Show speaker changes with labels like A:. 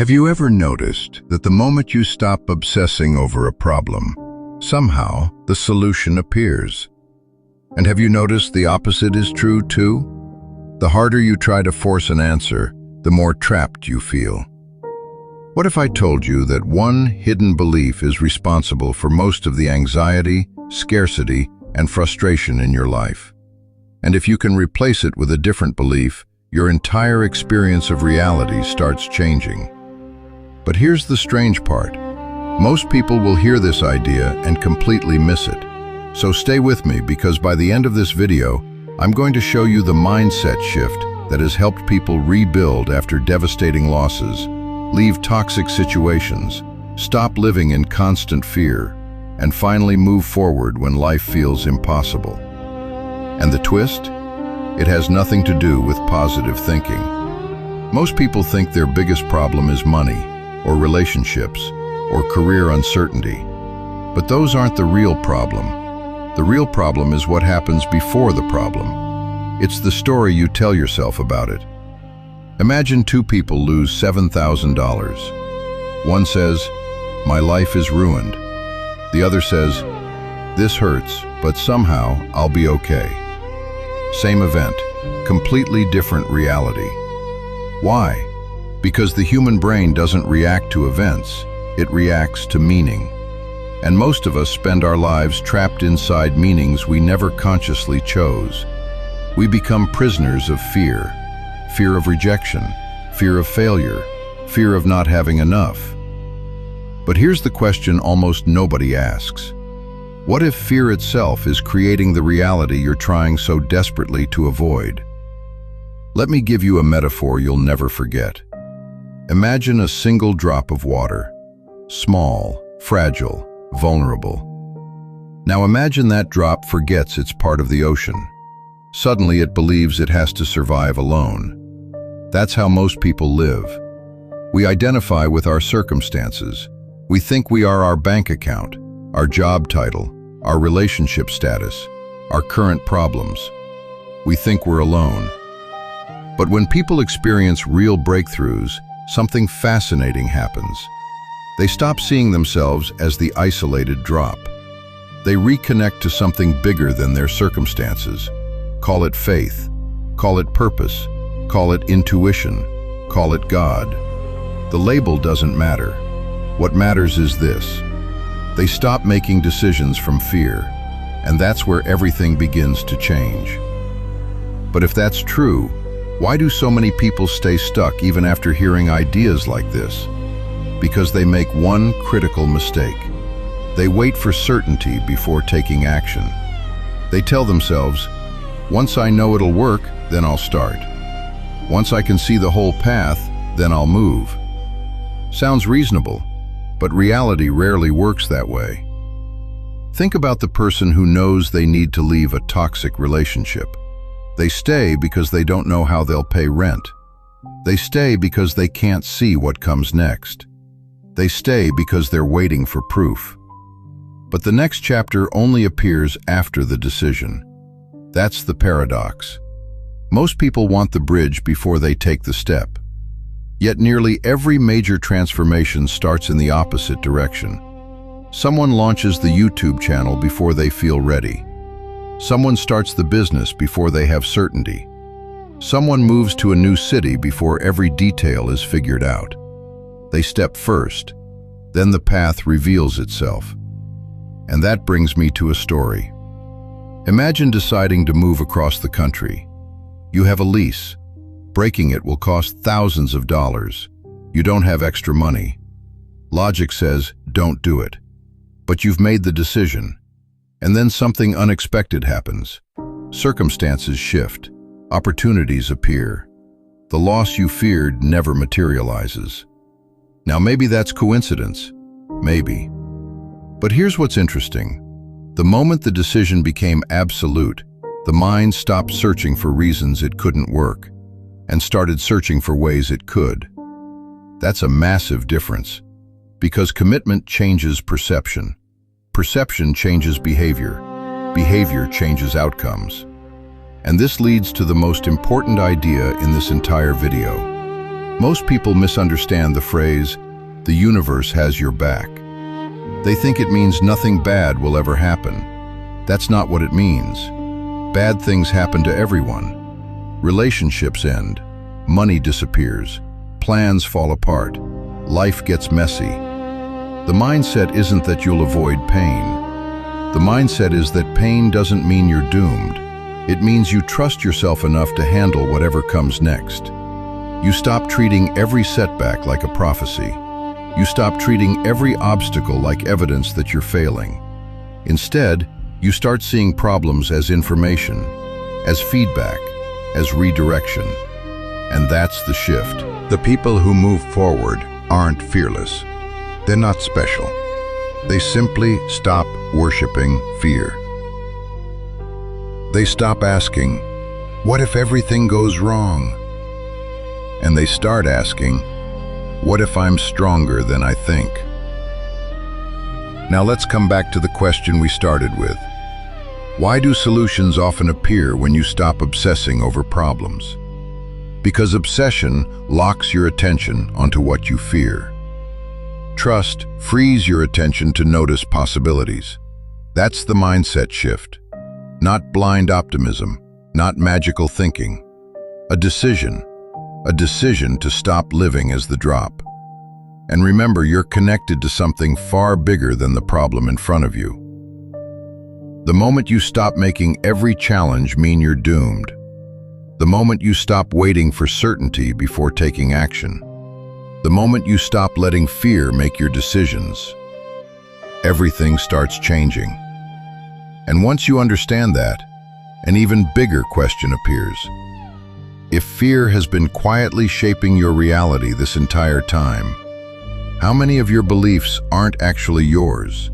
A: Have you ever noticed that the moment you stop obsessing over a problem, somehow the solution appears? And have you noticed the opposite is true too? The harder you try to force an answer, the more trapped you feel. What if I told you that one hidden belief is responsible for most of the anxiety, scarcity, and frustration in your life? And if you can replace it with a different belief, your entire experience of reality starts changing. But here's the strange part. Most people will hear this idea and completely miss it. So stay with me, because by the end of this video, I'm going to show you the mindset shift that has helped people rebuild after devastating losses, leave toxic situations, stop living in constant fear, and finally move forward when life feels impossible. And the twist? It has nothing to do with positive thinking. Most people think their biggest problem is money, or relationships, or career uncertainty. But those aren't the real problem. The real problem is what happens before the problem. It's the story you tell yourself about it. Imagine two people lose $7,000. One says, "My life is ruined." The other says, "This hurts, but somehow I'll be okay." Same event, completely different reality. Why? Because the human brain doesn't react to events, it reacts to meaning. And most of us spend our lives trapped inside meanings we never consciously chose. We become prisoners of fear. Fear of rejection, fear of failure, fear of not having enough. But here's the question almost nobody asks. What if fear itself is creating the reality you're trying so desperately to avoid? Let me give you a metaphor you'll never forget. Imagine a single drop of water, small, fragile, vulnerable. Now imagine that drop forgets it's part of the ocean. Suddenly it believes it has to survive alone. That's how most people live. We identify with our circumstances. We think we are our bank account, our job title, our relationship status, our current problems. We think we're alone. But when people experience real breakthroughs, something fascinating happens. They stop seeing themselves as the isolated drop. They reconnect to something bigger than their circumstances. Call it faith, call it purpose, call it intuition, call it God. The label doesn't matter. What matters is this. They stop making decisions from fear, and that's where everything begins to change. But if that's true, why do so many people stay stuck even after hearing ideas like this? Because they make one critical mistake. They wait for certainty before taking action. They tell themselves, "Once I know it'll work, then I'll start. Once I can see the whole path, then I'll move." Sounds reasonable, but reality rarely works that way. Think about the person who knows they need to leave a toxic relationship. They stay because they don't know how they'll pay rent. They stay because they can't see what comes next. They stay because they're waiting for proof. But the next chapter only appears after the decision. That's the paradox. Most people want the bridge before they take the step. Yet nearly every major transformation starts in the opposite direction. Someone launches the YouTube channel before they feel ready. Someone starts the business before they have certainty. Someone moves to a new city before every detail is figured out. They step first, then the path reveals itself. And that brings me to a story. Imagine deciding to move across the country. You have a lease. Breaking it will cost thousands of dollars. You don't have extra money. Logic says, don't do it. But you've made the decision. And then something unexpected happens. Circumstances shift. Opportunities appear. The loss you feared never materializes. Now maybe that's coincidence. Maybe. But here's what's interesting. The moment the decision became absolute, the mind stopped searching for reasons it couldn't work and started searching for ways it could. That's a massive difference, because commitment changes perception. Perception changes behavior. Behavior changes outcomes. And this leads to the most important idea in this entire video. Most people misunderstand the phrase, "the universe has your back." They think it means nothing bad will ever happen. That's not what it means. Bad things happen to everyone. Relationships end, money disappears, plans fall apart, life gets messy. The mindset isn't that you'll avoid pain. The mindset is that pain doesn't mean you're doomed. It means you trust yourself enough to handle whatever comes next. You stop treating every setback like a prophecy. You stop treating every obstacle like evidence that you're failing. Instead, you start seeing problems as information, as feedback, as redirection. And that's the shift. The people who move forward aren't fearless. They're not special. They simply stop worshiping fear. They stop asking, "What if everything goes wrong?" And they start asking, "What if I'm stronger than I think?" Now let's come back to the question we started with. Why do solutions often appear when you stop obsessing over problems? Because obsession locks your attention onto what you fear. Trust frees your attention to notice possibilities. That's the mindset shift. Not blind optimism, not magical thinking. A decision to stop living as the drop. And remember, you're connected to something far bigger than the problem in front of you. The moment you stop making every challenge mean you're doomed, the moment you stop waiting for certainty before taking action, the moment you stop letting fear make your decisions, everything starts changing. And once you understand that, an even bigger question appears. If fear has been quietly shaping your reality this entire time, how many of your beliefs aren't actually yours?